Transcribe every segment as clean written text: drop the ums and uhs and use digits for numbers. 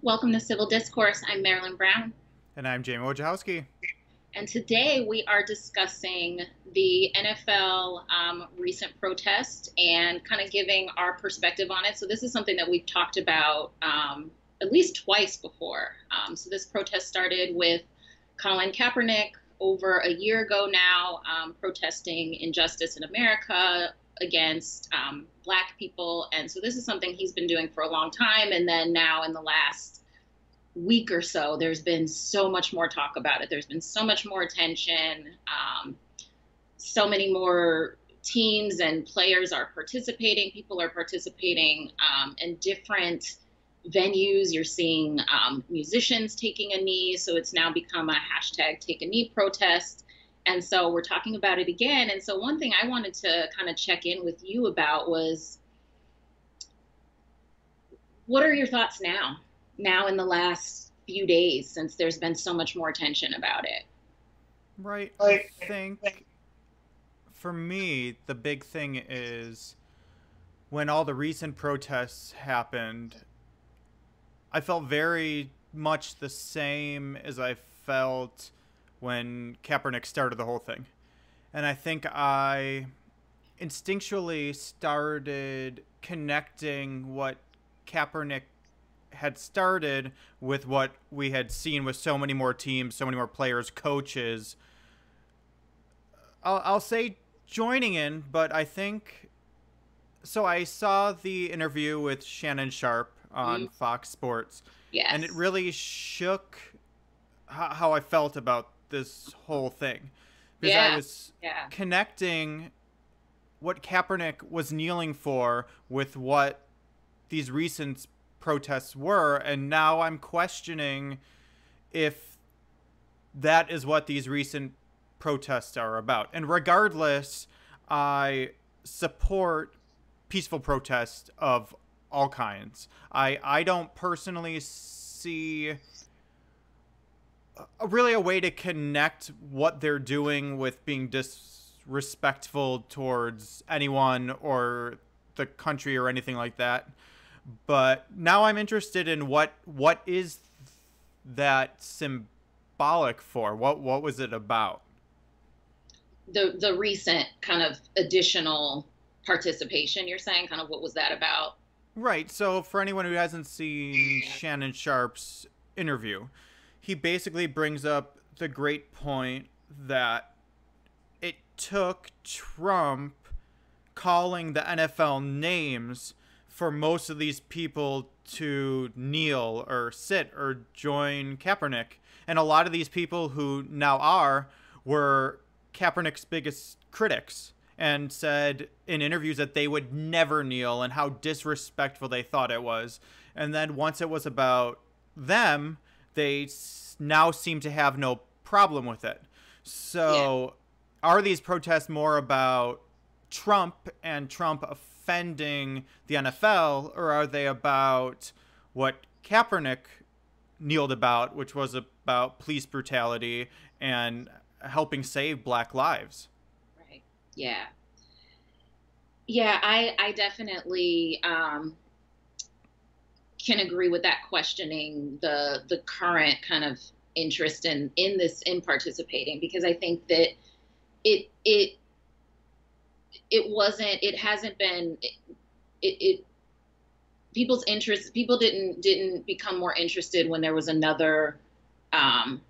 Welcome to Civil Discourse. I'm Marilyn Brown, And I'm Jayme Marilyn. and today we are discussing the NFL recent protest and kind of giving our perspective on it. So, this is something that we've talked about at least twice before. So, this protest started with Colin Kaepernick over a year ago now, protesting injustice in America against Black people. And so, this is something he's been doing for a long time. And then now, in the last week or so, there's been so much more talk about it. There's been so much more attention. So many more teams and players are participating. People are participating in different venues. You're seeing musicians taking a knee. So it's now become a hashtag take a knee protest. And so we're talking about it again. And so one thing I wanted to kind of check in with you about was, what are your thoughts now in the last few days since there's been so much more attention about it? Right. I think for me, the big thing is when all the recent protests happened, I felt very much the same as I felt when Kaepernick started the whole thing. And I think I instinctually started connecting what Kaepernick had started with what we had seen with so many more teams, so many more players, coaches. I'll say joining in, but I think so. I saw the interview with Shannon Sharp on Mm, Fox Sports, and it yes. really shook how I felt about this whole thing because I Yeah. was Yeah. connecting what Kaepernick was kneeling for with what these recent protests were, and now I'm questioning if that is what these recent protests are about. And regardless, I support peaceful protest of all kinds. I don't personally see really a way to connect what they're doing with being disrespectful towards anyone or the country or anything like that. But now I'm interested in what is that symbolic for? What was it about? The recent kind of additional participation, you're saying, kind of what was that about? Right. So for anyone who hasn't seen Shannon Sharp's interview, he basically brings up the great point that it took Trump calling the NFL names for most of these people to kneel or sit or join Kaepernick. And a lot of these people who now are were Kaepernick's biggest critics and said in interviews that they would never kneel and how disrespectful they thought it was. And then once it was about them, they now seem to have no problem with it. Yeah. So are these protests more about Trump and Trump offending the NFL, or are they about what Kaepernick kneeled about, which was about police brutality and helping save black lives? Right. Yeah. Yeah, I definitely can agree with that, questioning the current kind of interest in this, in participating, because I think that it it it wasn't, it hasn't been, it people's interest, people didn't become more interested when there was another um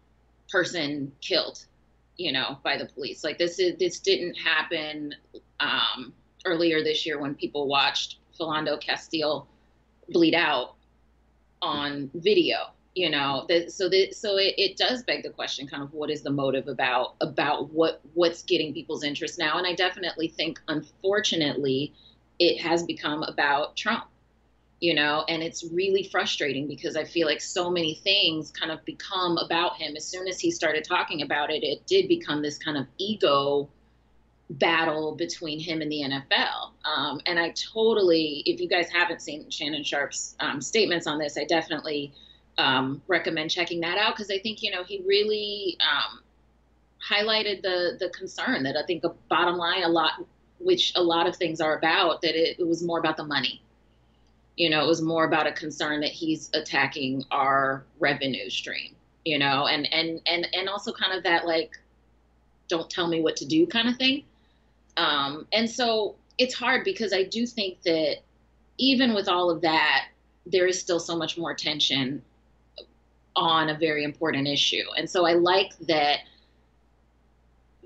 person killed, by the police. Like, this didn't happen earlier this year when people watched Philando Castile bleed out on video. So it does beg the question, kind of, what is the motive about what's getting people's interest now? And I definitely think, unfortunately, it has become about Trump. And it's really frustrating because I feel like so many things kind of become about him. As soon as he started talking about it, it did become this kind of ego battle between him and the NFL. And I totally, if you guys haven't seen Shannon Sharp's statements on this, I definitely recommend checking that out, because I think, he really highlighted the concern that I think, a bottom line, a lot, which a lot of things are about, that it was more about the money. It was more about a concern that he's attacking our revenue stream, and also kind of that like, don't tell me what to do kind of thing. And so it's hard because I do think that even with all of that, there is still so much more tension on a very important issue. And so I like that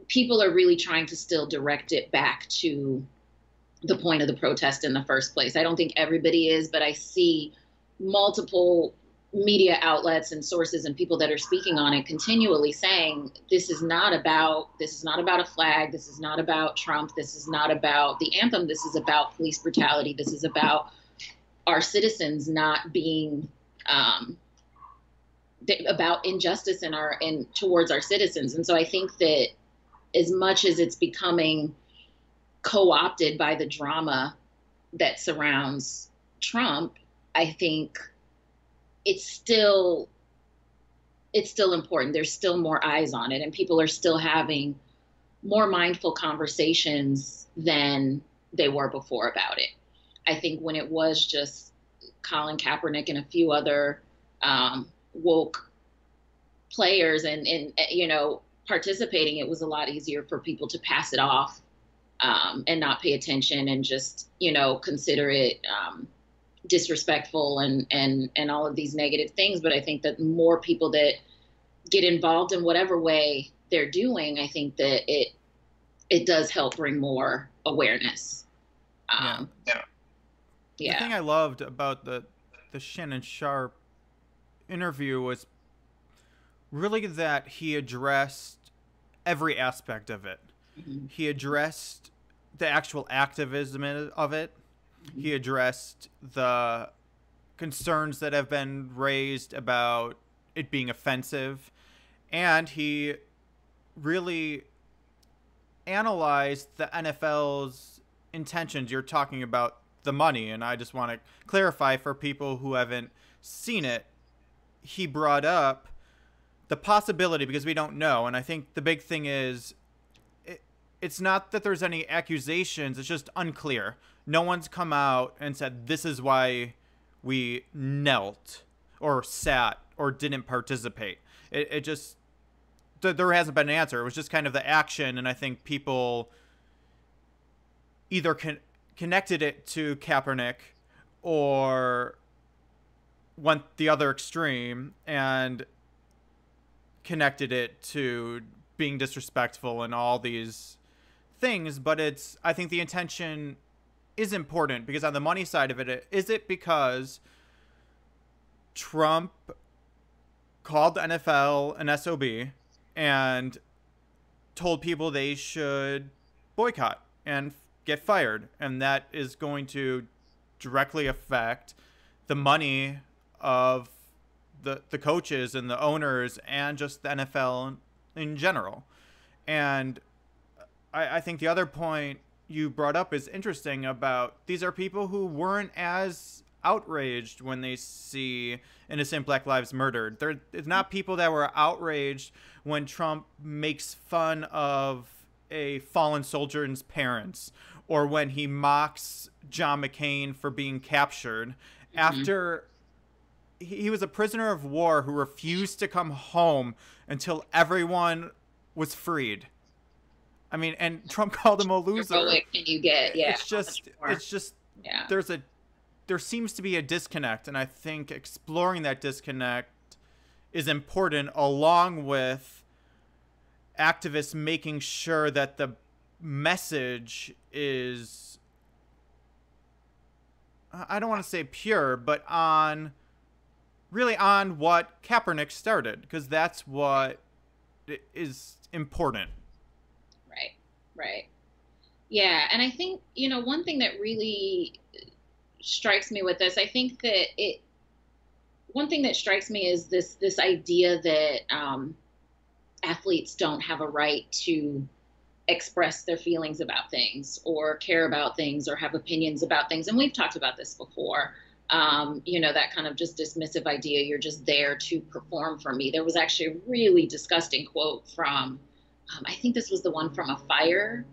people are really trying to still direct it back to the point of the protest in the first place. I don't think everybody is, but I see multiple media outlets and sources and people that are speaking on it continually saying this is not about a flag, this is not about Trump, this is not about the anthem, this is about police brutality, this is about our citizens not being about injustice towards our citizens. And so I think that as much as it's becoming co-opted by the drama that surrounds Trump, I think it's still important. There's still more eyes on it, and people are still having more mindful conversations than they were before about it. I think when it was just Colin Kaepernick and a few other woke players and participating, it was a lot easier for people to pass it off and not pay attention and just, consider it disrespectful and all of these negative things. But I think that more people that get involved in whatever way they're doing, I think that it does help bring more awareness. Yeah. The thing I loved about the Shannon Sharpe interview was really that he addressed every aspect of it. Mm-hmm. He addressed the actual activism of it. Mm-hmm. He addressed the concerns that have been raised about it being offensive. And he really analyzed the NFL's intentions. You're talking about the money, and I just want to clarify for people who haven't seen it. He brought up the possibility, because we don't know, and I think the big thing is it's not that there's any accusations, it's just unclear. No one's come out and said this is why we knelt or sat or didn't participate. It just, there hasn't been an answer. It was just kind of the action, and I think people either connected it to Kaepernick or went the other extreme and connected it to being disrespectful and all these things. But I think the intention is important, because on the money side of it, is it because Trump called the NFL an SOB and told people they should boycott and get fired, and that is going to directly affect the money of the coaches and the owners and just the NFL in general. And I think the other point you brought up is interesting about these are people who weren't as outraged when they see innocent Black lives murdered. They're not people that were outraged when Trump makes fun of a fallen soldier's parents, or when he mocks John McCain for being captured after he was a prisoner of war who refused to come home until everyone was freed. I mean, and Trump called him a loser. What can you get? Yeah. It's just yeah. There seems to be a disconnect, and I think exploring that disconnect is important, along with activists making sure that the message is, I don't want to say pure, but really on what Kaepernick started, because that's what is important. Right. Yeah, and I think, one thing that really strikes me with this, I think that one thing that strikes me is this idea that athletes don't have a right to express their feelings about things or care about things or have opinions about things. And we've talked about this before. That kind of just dismissive idea, you're just there to perform for me. There was actually a really disgusting quote from, I think this was the one from a fire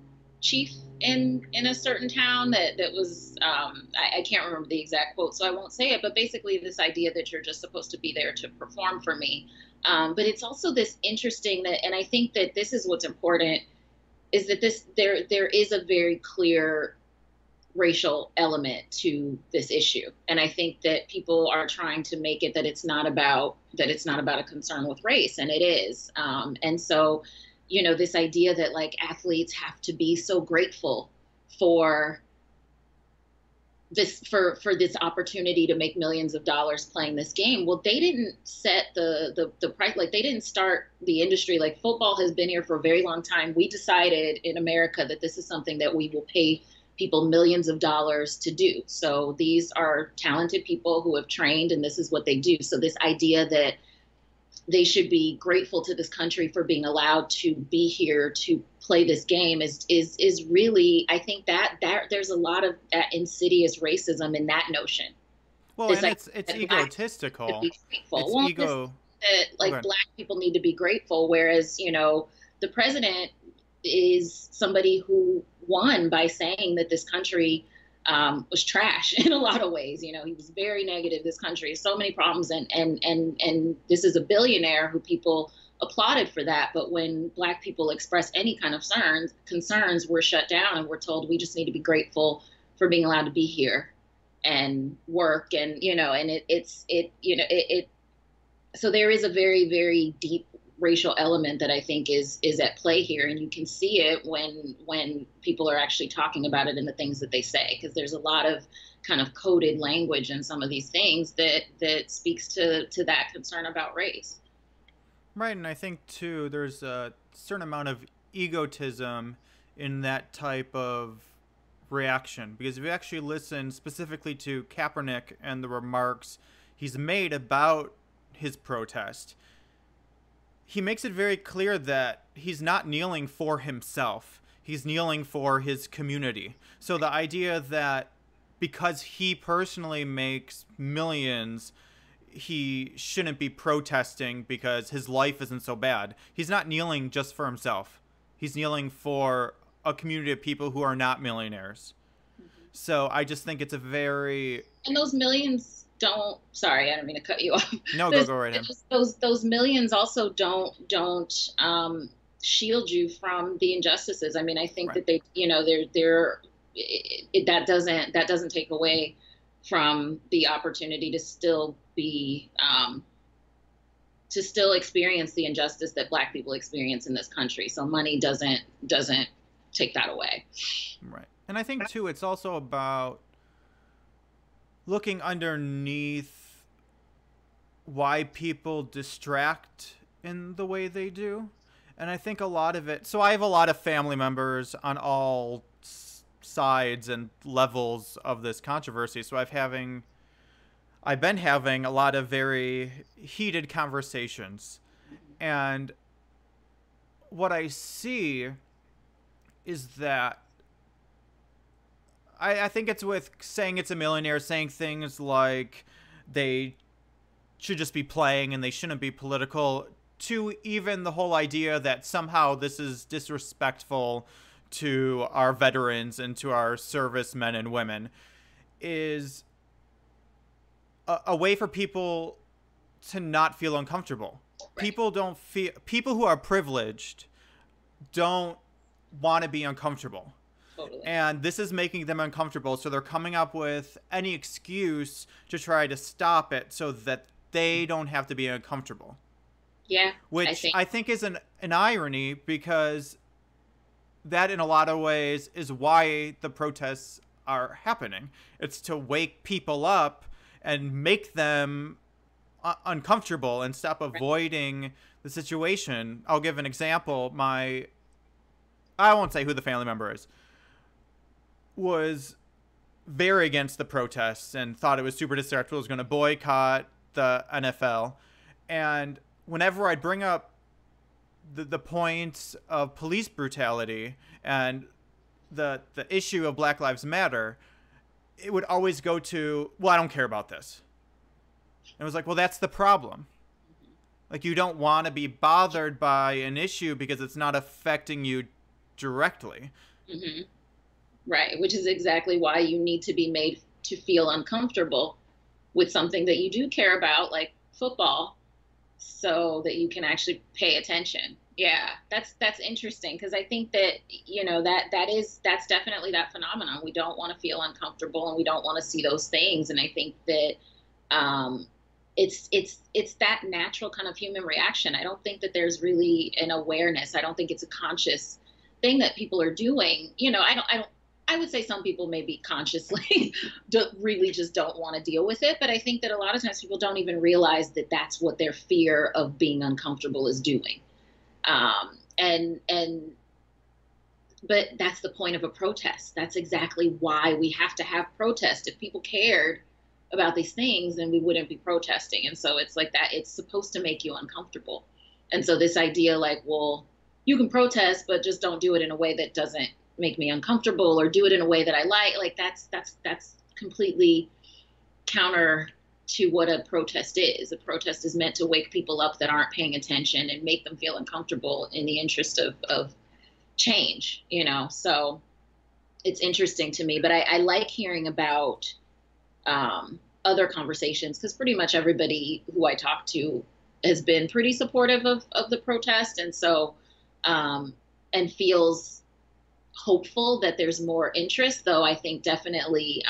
chief in a certain town that was I can't remember the exact quote, so I won't say it, but basically this idea that you're just supposed to be there to perform for me. But it's also this interesting that, and I think that this is what's important, is that there is a very clear racial element to this issue, and I think that people are trying to make it that it's not about a concern with race, and it is. And so, this idea that like athletes have to be so grateful for for this opportunity to make millions of dollars playing this game. Well, they didn't set the price, like they didn't start the industry. Like football has been here for a very long time. We decided in America that this is something that we will pay people millions of dollars to do. So these are talented people who have trained, and this is what they do. So this idea that they should be grateful to this country for being allowed to be here to play this game is really, I think that there's a lot of that insidious racism in that notion. Well, This and idea it's that black people should egotistical. be grateful. It's Well, this ego. that like Okay. black people need to be grateful, whereas the president is somebody who won by saying that this country was trash in a lot of ways. He was very negative. This country has so many problems, and this is a billionaire who people applauded for that. But when black people express any kind of concerns, we're shut down and we're told we just need to be grateful for being allowed to be here and work, and and it so there is a very, very deep racial element that I think is at play here, and you can see it when people are actually talking about it in the things that they say, because there's a lot of kind of coded language in some of these things that speaks to that concern about race. Right, and I think too there's a certain amount of egotism in that type of reaction, because if you actually listen specifically to Kaepernick and the remarks he's made about his protest, he makes it very clear that he's not kneeling for himself. He's kneeling for his community. So the idea that because he personally makes millions, he shouldn't be protesting because his life isn't so bad. He's not kneeling just for himself. He's kneeling for a community of people who are not millionaires. So I just think it's a very... And those millions don't, sorry, I don't mean to cut you off. No, those go right ahead. those millions also don't shield you from the injustices. I mean, I think Right. that that doesn't take away from the opportunity to still be to still experience the injustice that black people experience in this country. So money doesn't take that away. Right. And I think too it's also about looking underneath why people distract in the way they do. And I think a lot of it, so I have a lot of family members on all sides and levels of this controversy. So I've been having a lot of very heated conversations. And what I see is that I think it's with saying it's a millionaire, saying things like they should just be playing and they shouldn't be political, to even the whole idea that somehow this is disrespectful to our veterans and to our servicemen and women, is a way for people to not feel uncomfortable. Right. People who are privileged don't want to be uncomfortable. Totally. And this is making them uncomfortable, so they're coming up with any excuse to try to stop it so that they don't have to be uncomfortable. Yeah. Which I think is an irony, because that in a lot of ways is why the protests are happening. It's to wake people up and make them uncomfortable and stop avoiding the situation. I'll give an example. I won't say who the family member is, was very against the protests and thought it was super disrespectful, was going to boycott the NFL. And whenever I'd bring up the points of police brutality and the issue of Black Lives Matter, it would always go to, well, I don't care about this. And it was like, well, that's the problem. Like, you don't want to be bothered by an issue because it's not affecting you directly. Hmm. Right, which is exactly why you need to be made to feel uncomfortable with something that you do care about, like football, so that you can actually pay attention. Yeah, that's interesting because I think that that's definitely that phenomenon. We don't want to feel uncomfortable and we don't want to see those things. And I think that um, it's that natural kind of human reaction. I don't think that there's really an awareness. I don't think it's a conscious thing that people are doing. I don't. I would say some people maybe consciously really just don't want to deal with it. But I think that a lot of times people don't even realize that that's what their fear of being uncomfortable is doing. And but that's the point of a protest. That's exactly why we have to have protest. If people cared about these things, then we wouldn't be protesting. And so it's like that. It's supposed to make you uncomfortable. And so this idea, like, well, you can protest, but just don't do it in a way that doesn't make me uncomfortable, or do it in a way that I like. Like that's completely counter to what a protest is. A protest is meant to wake people up that aren't paying attention and make them feel uncomfortable in the interest of change, So it's interesting to me, but I like hearing about other conversations because pretty much everybody who I talk to has been pretty supportive of the protest. And so, and feels hopeful that there's more interest, though I think definitely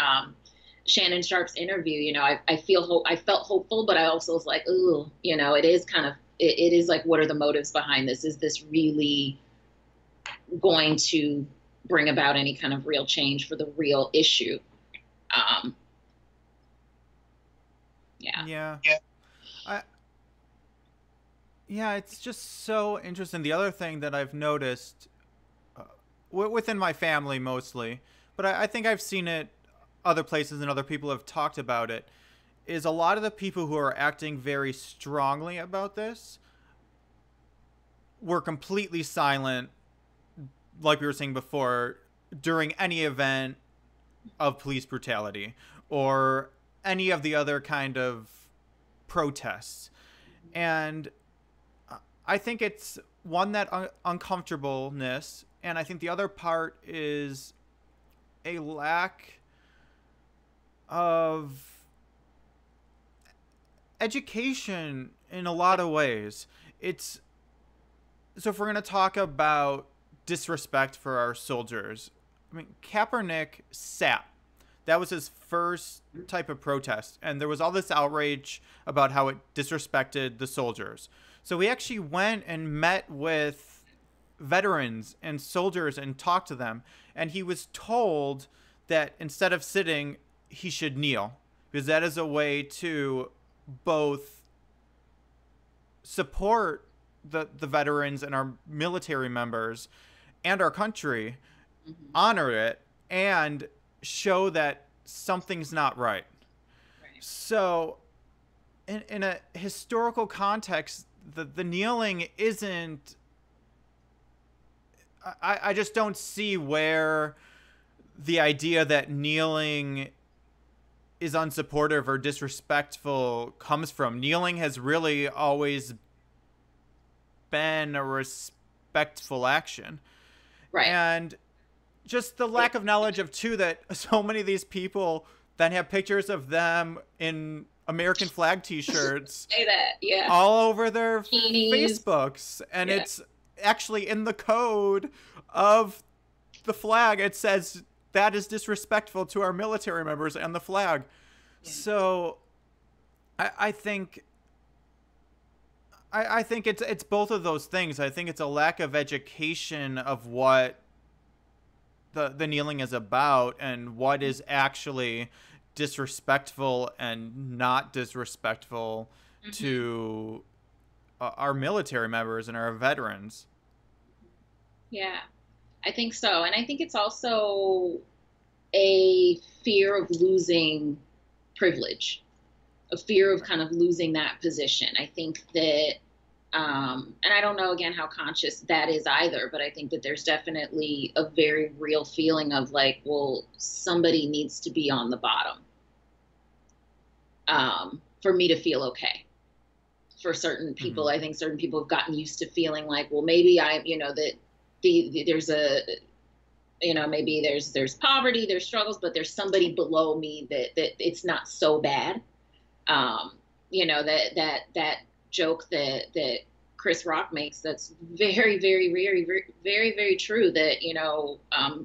Shannon Sharp's interview, I felt hopeful, but I also was like, ooh, it is kind of, it is like, what are the motives behind this? Is this really going to bring about any kind of real change for the real issue? Um, yeah. Yeah. I, yeah, it's just so interesting. The other thing that I've noticed within my family mostly, but I think I've seen it other places and other people have talked about it, is a lot of the people who are acting very strongly about this were completely silent, like we were saying before, during any event of police brutality or any of the other kind of protests. And I think it's one, that uncomfortableness, and I think the other part is a lack of education in a lot of ways. It's so if we're going to talk about disrespect for our soldiers, I mean, Kaepernick sat. That was his first type of protest, and there was all this outrage about how it disrespected the soldiers. So he actually went and met with veterans and soldiers and talked to them, and he was told that instead of sitting, he should kneel, because that is a way to both support the veterans and our military members and our country, Mm-hmm. honor it, and show that something's not right. Right. So, in a historical context, the kneeling isn't. I just don't see where the idea that kneeling is unsupportive or disrespectful comes from. Kneeling has really always been a respectful action. Right. And just the lack of knowledge of, too, that so many of these people then have pictures of them in American flag t-shirts Say that. Yeah. all over their Bikinis. Facebooks. And Yeah. it's actually in the code of the flag. It says that is disrespectful to our military members and the flag. Yeah. So I think I think it's both of those things. I think it's a lack of education of what the kneeling is about and what is actually disrespectful and not disrespectful Mm-hmm. to our military members and our veterans. Yeah, I think so. And I think it's also a fear of losing privilege, a fear of kind of losing that position. I think that, and I don't know again how conscious that is either, but I think that there's definitely a very real feeling of like, well, somebody needs to be on the bottom for me to feel okay. For certain people, Mm-hmm. I think certain people have gotten used to feeling like, well, maybe I, that there's maybe there's poverty, there's struggles, but there's somebody below me that it's not so bad. um, that joke that Chris Rock makes, that's very, very, very, very, very, very true, that,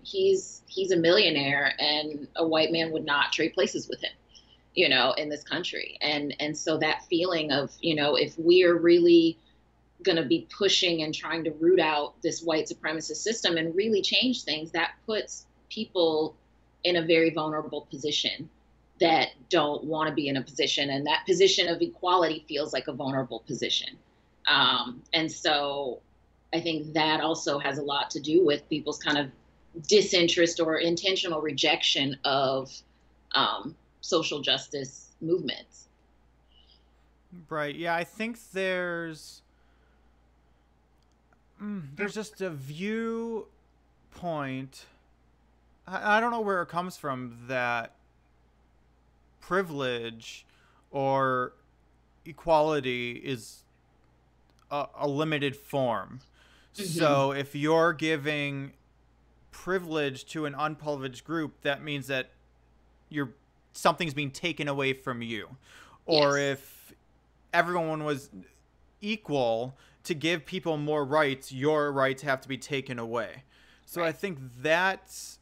he's a millionaire and a white man would not trade places with him, in this country. And so that feeling of, if we're really going to be pushing and trying to root out this white supremacist system and really change things, that puts people in a very vulnerable position that don't want to be in a position. And that position of equality feels like a vulnerable position. And so I think that also has a lot to do with people's kind of disinterest or intentional rejection of social justice movements. Right. Yeah, I think there's just a viewpoint. I don't know where it comes from, that privilege or equality is a limited form. Mm-hmm. So if you're giving privilege to an unprivileged group, that means that something's being taken away from you. Or yes. If everyone was equal, to give people more rights, your rights have to be taken away. So right. I think that's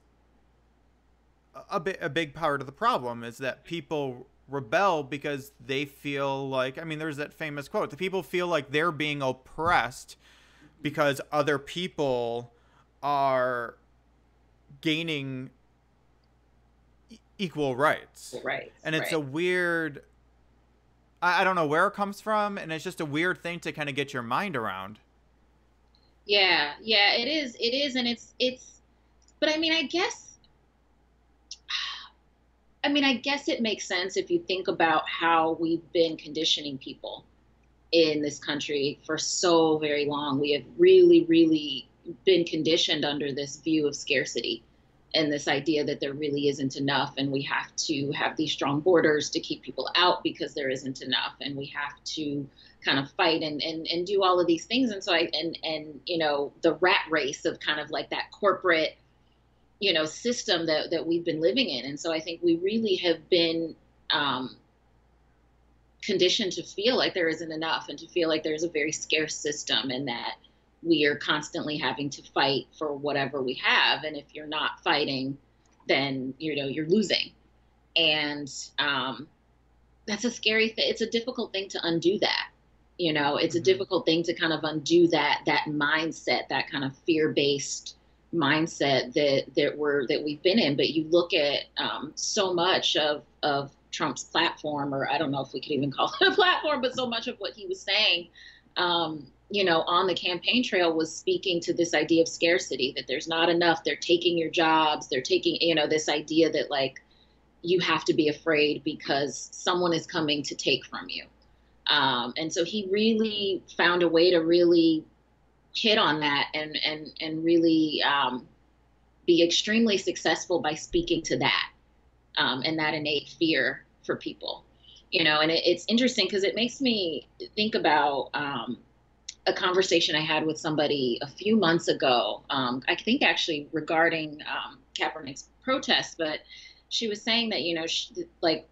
a big part of the problem, is that people rebel because they feel like, there's that famous quote, the people feel like they're being oppressed because other people are gaining equal rights. Right. And it's a weird, I don't know where it comes from, and it's just a weird thing to kind of get your mind around. Yeah, it is, and it's, but I guess it makes sense if you think about how we've been conditioning people in this country for so very long. We have really, really been conditioned under this view of scarcity and this idea that there really isn't enough, and we have to have these strong borders to keep people out because there isn't enough, and we have to kind of fight and do all of these things. And so the rat race of kind of like that corporate, system that we've been living in. And so I think we really have been conditioned to feel like there isn't enough, and to feel like there's a very scarce system, and that we are constantly having to fight for whatever we have. And if you're not fighting, then, you're losing. And that's a scary thing. It's a difficult thing to undo that. It's a difficult thing to kind of undo that mindset, that kind of fear-based mindset that we've been in. But you look at so much of Trump's platform, or I don't know if we could even call it a platform, but so much of what he was saying, on the campaign trail, was speaking to this idea of scarcity, that there's not enough. They're taking your jobs. They're taking, this idea that like you have to be afraid because someone is coming to take from you. And so he really found a way to really hit on that and really be extremely successful by speaking to that and that innate fear for people. And it's interesting because it makes me think about a conversation I had with somebody a few months ago, I think actually regarding Kaepernick's protest, but she was saying that, like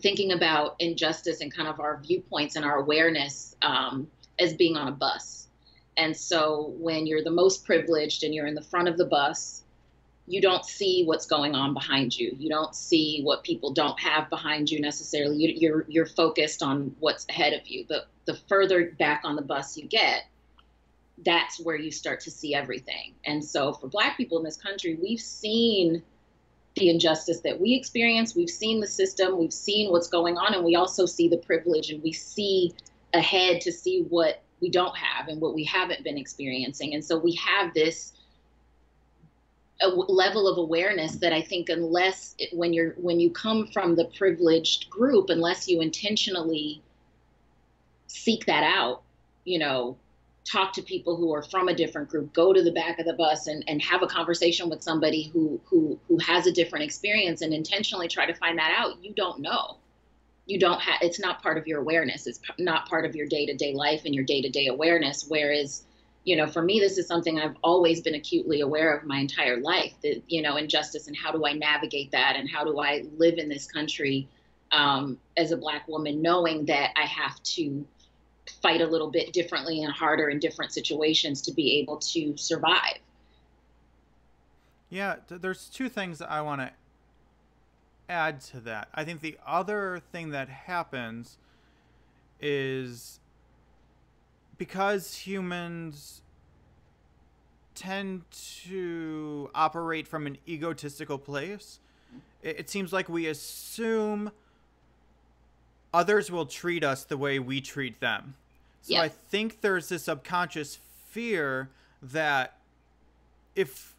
thinking about injustice and kind of our viewpoints and our awareness as being on a bus. And so when you're the most privileged and you're in the front of the bus, you don't see what's going on behind you. You don't see what people don't have behind you necessarily. You're focused on what's ahead of you. But the further back on the bus you get, that's where you start to see everything. And so for Black people in this country, we've seen the injustice that we experience. We've seen the system. We've seen what's going on. And we also see the privilege, and we see ahead to see what we don't have and what we haven't been experiencing. And so we have this a level of awareness that I think when you come from the privileged group, unless you intentionally seek that out, talk to people who are from a different group, go to the back of the bus and have a conversation with somebody who has a different experience and intentionally try to find that out, you don't know. It's not part of your awareness. It's not part of your day-to-day life and your day-to-day awareness. Whereas For me, this is something I've always been acutely aware of my entire life, that, injustice, and how do I navigate that, and how do I live in this country as a Black woman, knowing that I have to fight a little bit differently and harder in different situations to be able to survive. Yeah, there's two things that I want to add to that. I think the other thing that happens is because humans tend to operate from an egotistical place, it seems like we assume others will treat us the way we treat them. So I Yep. think there's this subconscious fear that if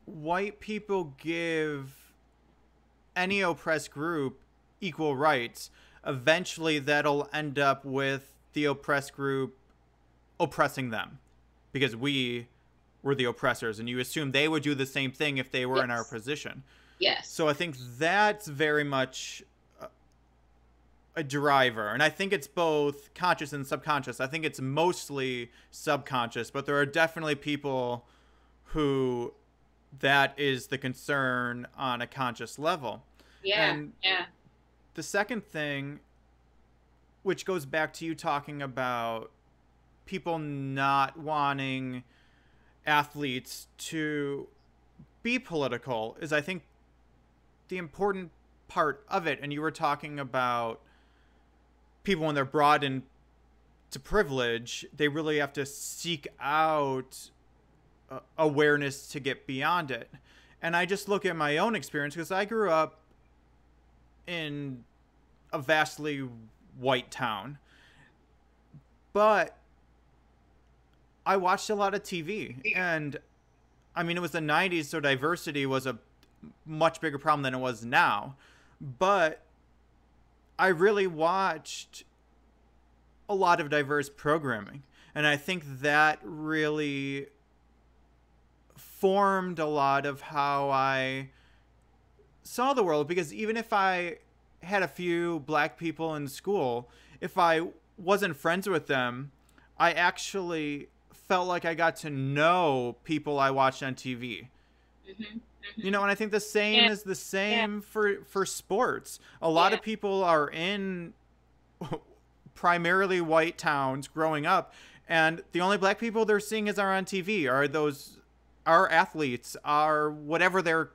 white people give any oppressed group equal rights, eventually that'll end up with the oppressed group oppressing them because we were the oppressors, and you assume they would do the same thing if they were in our Yes. position. Yes. So I think that's very much a driver, and I think it's both conscious and subconscious. I think it's mostly subconscious, but there are definitely people who that is the concern on a conscious level. Yeah. And Yeah. the second thing, which goes back to you talking about people not wanting athletes to be political, is I think the important part of it. And you were talking about people when they're brought into privilege, they really have to seek out awareness to get beyond it. And I just look at my own experience because I grew up in a vastly white town, but I watched a lot of TV. And I mean, it was the 90s, so diversity was a much bigger problem than it was now. But I really watched a lot of diverse programming. And I think that really formed a lot of how I saw the world. Because even if I had a few Black people in school, if I wasn't friends with them, I actually felt like I got to know people I watched on TV. Mm-hmm. You Mm-hmm. know, and I think the same Yeah. is the Yeah. same for sports. A lot Yeah. of people are in primarily white towns growing up, and the only Black people they're seeing is are on TV, are those are athletes, are whatever they're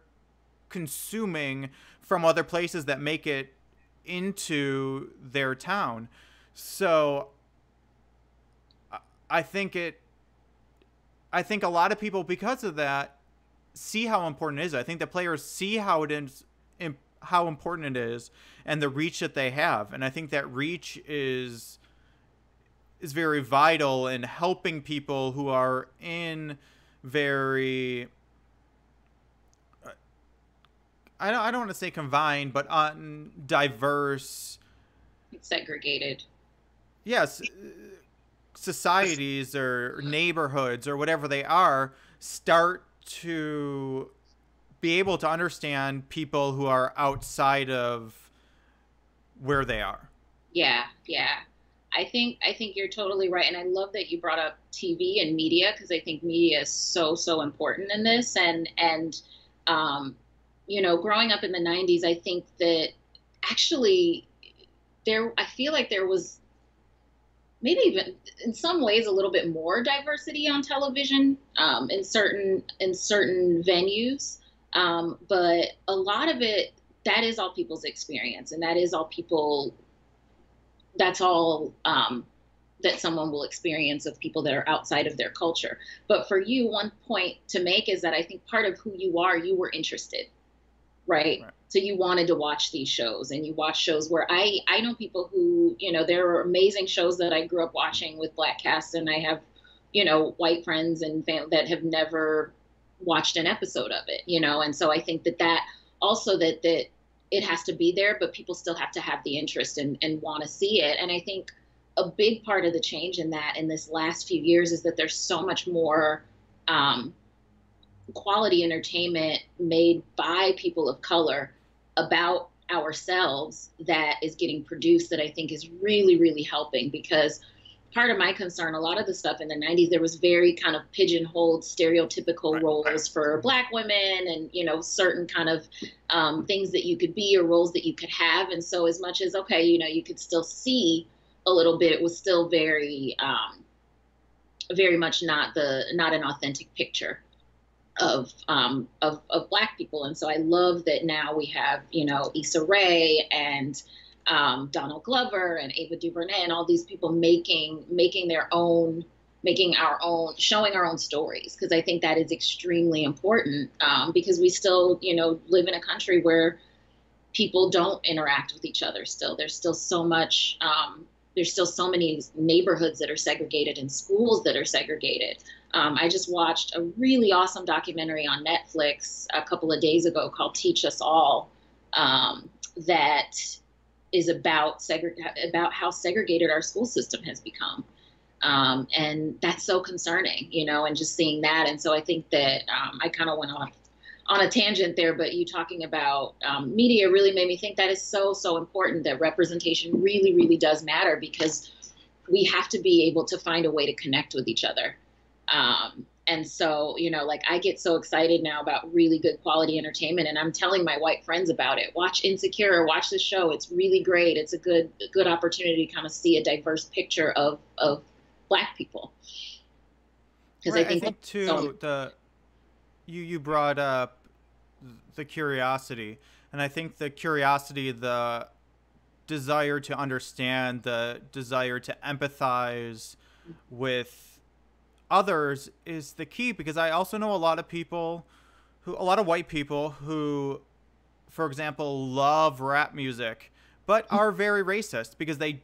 consuming from other places that make it into their town. So I think it I think a lot of people, because of that, see how important it is. I think the players see how it is, how important it is, and the reach that they have. And I think that reach is very vital in helping people who are in very I don't want to say confined, but on diverse, It's segregated. yes, societies or neighborhoods or whatever they are, start to be able to understand people who are outside of where they are. Yeah. Yeah. I think you're totally right, and I love that you brought up TV and media, because I think media is so important in this. And um, growing up in the '90s, I think that actually I feel like there was maybe even in some ways a little bit more diversity on television, in certain venues, but a lot of it, that is all people's experience, and that is all people that's all that someone will experience of people that are outside of their culture. But for you, one point to make is that I think part of who you are, you were interested, right? Right. So you wanted to watch these shows, and you watch shows where I know people who, there are amazing shows that I grew up watching with Black cast, and I have, white friends and that have never watched an episode of it, and so I think that also that it has to be there, but people still have to have the interest and want to see it. And I think a big part of the change in that in this last few years is that there's so much more um, quality entertainment made by people of color about ourselves that is getting produced, that I think is really, really helping. Because part of my concern, a lot of the stuff in the 90s, there was very kind of pigeonholed stereotypical Right. roles for Black women and, certain kind of things that you could be or roles that you could have. And so as much as, okay, you could still see a little bit, it was still very much not an authentic picture of Black people. And so I love that now we have, Issa Rae and Donald Glover and Ava DuVernay and all these people making their own, showing our own stories. Because I think that is extremely important, because we still, live in a country where people don't interact with each other still. There's still so much, there's still so many neighborhoods that are segregated and schools that are segregated. I just watched a really awesome documentary on Netflix a couple of days ago called Teach Us All, that is about how segregated our school system has become. And that's so concerning, and just seeing that. And so I think that I kind of went off on a tangent there, but you talking about media really made me think that is so, so important, that representation really, really does matter, because we have to be able to find a way to connect with each other. And so, like I get so excited now about really good quality entertainment, and I'm telling my white friends about it. Watch Insecure, watch the show. It's really great. It's a good opportunity to kind of see a diverse picture of Black people. Because Right. I I think, think too you brought up the curiosity, and I think the curiosity, the desire to understand, the desire to empathize with others is the key, because I also know a lot of white people who, for example, love rap music, but are very racist because they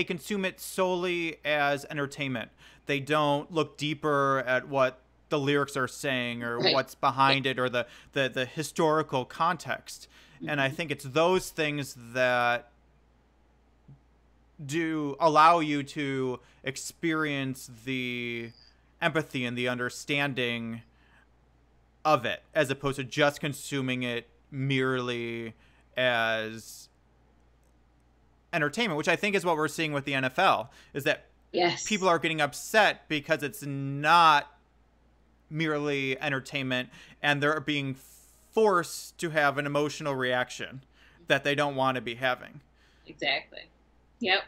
consume it solely as entertainment. They don't look deeper at what the lyrics are saying or right. what's behind it, or the historical context. And I think it's those things that do allow you to experience the empathy and the understanding of it, as opposed to just consuming it merely as entertainment, which I think is what we're seeing with the NFL, is that Yes. people are getting upset because it's not merely entertainment, and they're being forced to have an emotional reaction that they don't want to be having. Exactly. Yep.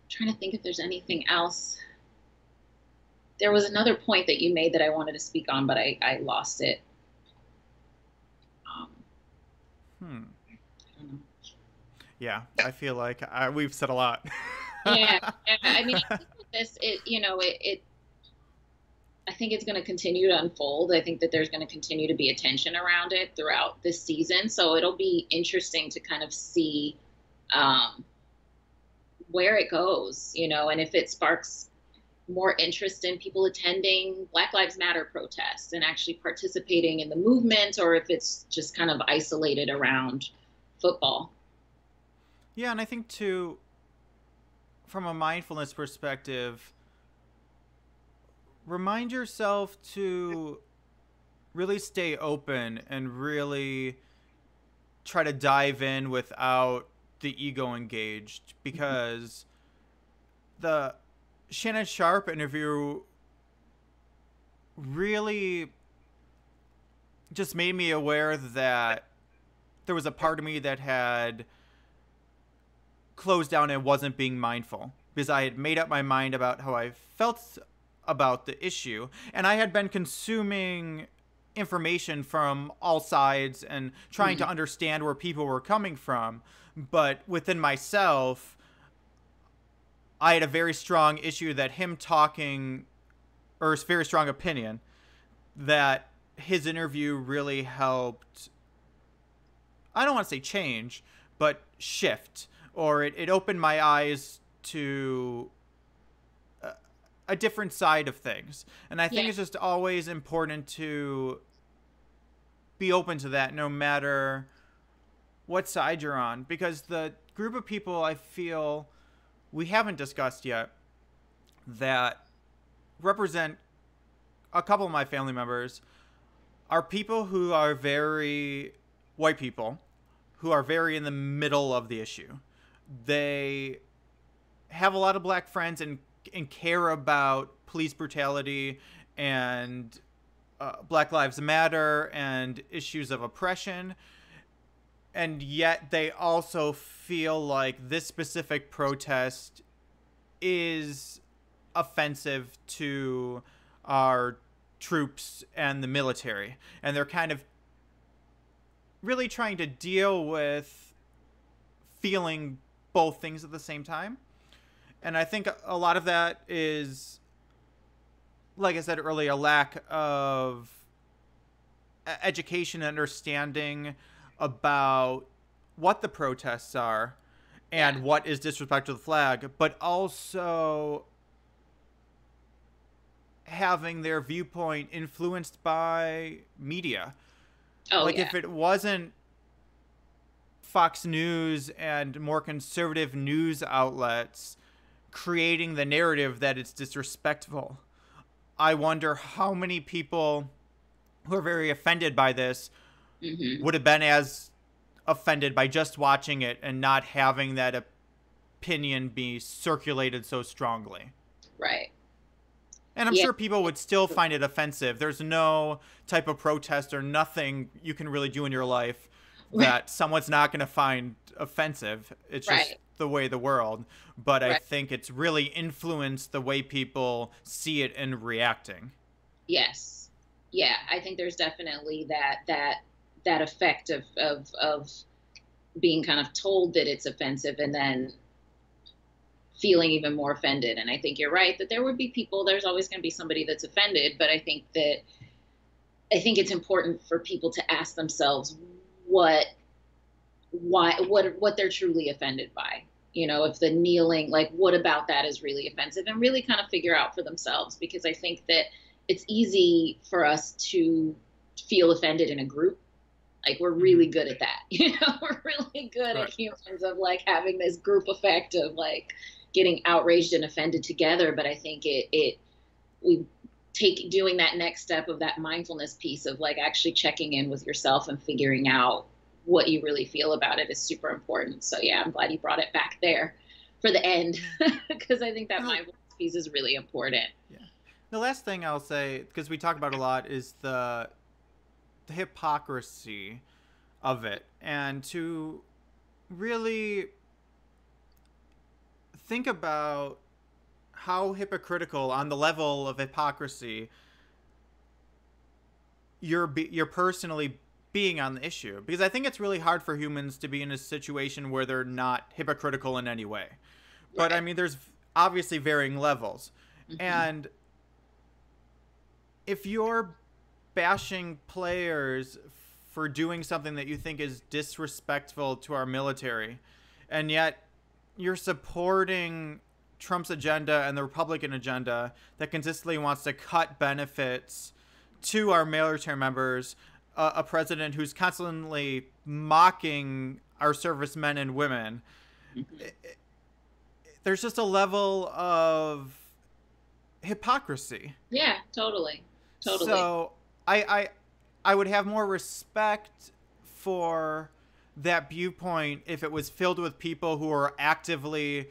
Trying to think if there's anything else. There was another point that you made that I wanted to speak on, but I lost it. I don't know. Yeah, I feel like we've said a lot. Yeah. I mean, I think with this, I think it's going to continue to unfold. I think that there's going to continue to be attention around it throughout this season. So it'll be interesting to kind of see where it goes, and if it sparks more interest in people attending Black Lives Matter protests and actually participating in the movement, or if it's just kind of isolated around football. Yeah, and I think too, from a mindfulness perspective, remind yourself to really stay open and really try to dive in without the ego engaged, because the Shannon Sharpe interview really just made me aware that there was a part of me that had closed down and wasn't being mindful, because I had made up my mind about how I felt about the issue, and I had been consuming information from all sides and trying to understand where people were coming from. But within myself, I had a very strong issue that him talking, or a very strong opinion, that his interview really helped, I don't want to say change, but shift, or it opened my eyes to a different side of things. And I think it's just always important to be open to that, no matter what side you're on, because the group of people I feel we haven't discussed yet that represent a couple of my family members are people who are very white people, who are very in the middle of the issue, they have a lot of black friends and care about police brutality and Black Lives Matter and issues of oppression. And yet they also feel like this specific protest is offensive to our troops and the military. And they're kind of really trying to deal with feeling both things at the same time. And I think a lot of that is, like I said earlier, a lack of education and understanding about what the protests are and what is disrespect to the flag, but also having their viewpoint influenced by media. If it wasn't Fox News and more conservative news outlets creating the narrative that it's disrespectful, I wonder how many people who are very offended by this would have been as offended by just watching it and not having that opinion be circulated so strongly. Right. And I'm sure people would still find it offensive. There's no type of protest or nothing you can really do in your life that someone's not going to find offensive. It's just the way of the world. But I think it's really influenced the way people see it and reacting. Yes. Yeah, I think there's definitely that effect of being kind of told that it's offensive and then feeling even more offended. And I think you're right that there would be people, there's always going to be somebody that's offended, but I think it's important for people to ask themselves what they're truly offended by. You know, if the kneeling, like what about that is really offensive, and really kind of figure out for themselves, because I think that it's easy for us to feel offended in a group. Like we're really good at that. You know, we're really good at humans of like having this group effect of like getting outraged and offended together. But I think we take doing that next step of that mindfulness piece of like actually checking in with yourself and figuring out what you really feel about it is super important. So yeah, I'm glad you brought it back there for the end, because I think that mindfulness piece is really important. Yeah. The last thing I'll say, because we talk about a lot, is the hypocrisy of it, and to really think about how hypocritical on the level of hypocrisy you're personally being on the issue, because I think it's really hard for humans to be in a situation where they're not hypocritical in any way. But I mean, there's obviously varying levels. And if you're bashing players for doing something that you think is disrespectful to our military, and yet you're supporting Trump's agenda and the Republican agenda that consistently wants to cut benefits to our military members, a president who's constantly mocking our servicemen and women, there's just a level of hypocrisy. Yeah, totally. So I would have more respect for that viewpoint if it was filled with people who are actively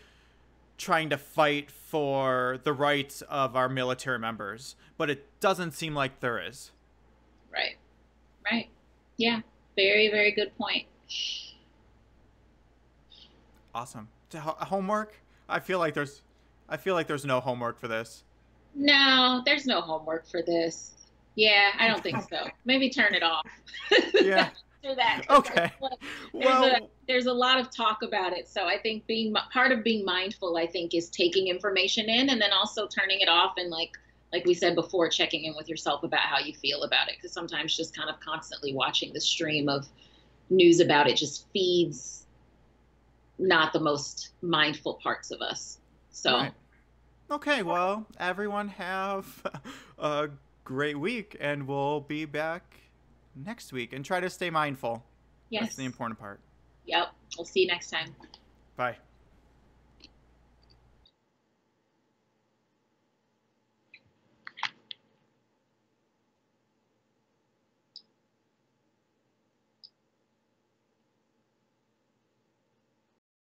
trying to fight for the rights of our military members. But it doesn't seem like there is. Right. Yeah. Very, very good point. Awesome. Homework? I feel like there's no homework for this. No, there's no homework for this. Yeah, I don't think so. Maybe turn it off. Yeah. After that. Okay. There's a lot of talk about it. So I think part of being mindful, I think, is taking information in and then also turning it off and like we said before, checking in with yourself about how you feel about it. Because sometimes just kind of constantly watching the stream of news about it just feeds not the most mindful parts of us. So. Right. Okay, well, everyone have a great week, and we'll be back next week. And try to stay mindful. Yes. That's the important part. Yep. We'll see you next time. Bye.